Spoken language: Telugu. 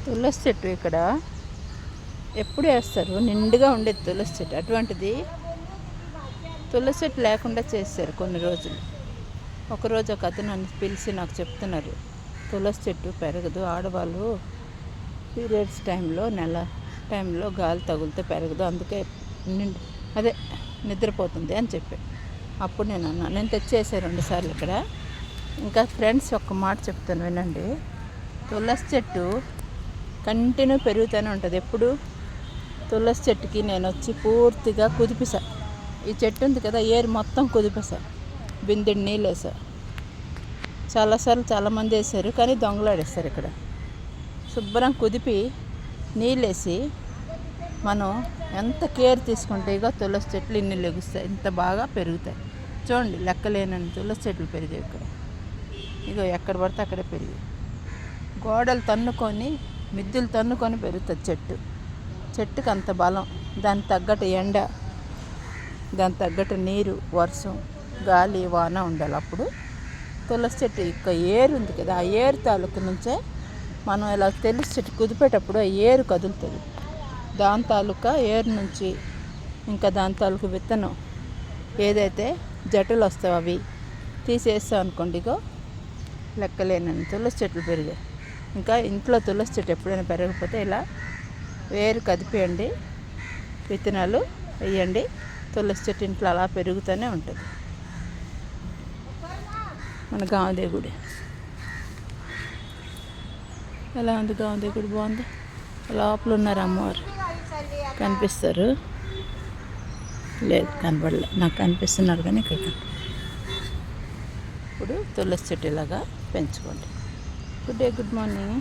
తులసి చెట్టు ఇక్కడ ఎప్పుడు వేస్తారు, నిండుగా ఉండేది తులసి చెట్టు. అటువంటిది తులసి చెట్టు లేకుండా చేశారు కొన్ని రోజులు. ఒకరోజు ఒక అతను నన్ను పిలిచి నాకు చెప్తున్నారు, తులసి చెట్టు పెరగదు, ఆడవాళ్ళు పీరియడ్స్ టైంలో నెల టైంలో గాలి తగులితే పెరగదు, అందుకే అదే నిద్రపోతుంది అని చెప్పి. అప్పుడు నేను అన్నా, నేను తెచ్చేసాను 2 సార్లు ఇక్కడ. ఇంకా ఫ్రెండ్స్ ఒక్క మాట చెప్తాను వినండి. తులసి చెట్టు కంటిన్యూ పెరుగుతూనే ఉంటుంది. ఎప్పుడు తులసి చెట్టుకి నేను వచ్చి పూర్తిగా కుదిపేసా. ఈ చెట్టు ఉంది కదా, ఏరు మొత్తం కుదిపేసా, బిందెడు నీళ్ళు వేసా. చాలాసార్లు చాలామంది వేసారు, కానీ దొంగలాడేస్తారు. ఇక్కడ శుభ్రం కుదిపి నీళ్ళు వేసి మనం ఎంత కేర్ తీసుకుంటే ఇక తులసి చెట్లు ఇన్ని లెగుస్తాయి, ఇంత బాగా పెరుగుతాయి. చూడండి, లెక్కలేనని తులసి చెట్లు పెరిగాయి ఇక్కడ. ఇగో ఎక్కడ పడితే అక్కడే పెరిగాయి. గోడలు తన్నుకొని, మిద్దెలు తన్నుకొని పెరుగుతుంది చెట్టు. చెట్టుకి అంత బలం, దానికి తగ్గట్టు ఎండ, దానికి తగ్గట్టు నీరు, వర్షం, గాలి, వాన ఉండాలి. అప్పుడు తులసి చెట్టు ఇక ఏరు ఉంది కదా, ఆ ఏరు తాలూకు నుంచే మనం ఇలా తులసి చెట్టు కుదిపేటప్పుడు ఆ ఏరు కదులుతుంది. దాని తాలూకా ఏరు నుంచి ఇంకా దాని తాలూకు విత్తనం ఏదైతే జటలు వస్తాయో అవి తీసేస్తాం అనుకోండి, ఇగో లెక్కలేనని తులసి చెట్లు పెరిగాయి. ఇంకా ఇంట్లో తులసి చెట్టు ఎప్పుడైనా పెరగకపోతే ఇలా వేరు కదిపేయండి, విత్తనాలు వేయండి, తులసి చెట్టు ఇంట్లో అలా పెరుగుతూనే ఉంటుంది. మన గాంధీ గుడి ఎలా ఉంది? గాంధీ గుడి బాగుంది. లోపల ఉన్నారు అమ్మవారు, కనిపిస్తారు? లేదు, కనబడలే. నాకు కనిపిస్తున్నారు కానీ ఇక్కడ. ఇప్పుడు తులసి చెట్టు ఇలాగా పెంచుకోండి. Good day, good morning.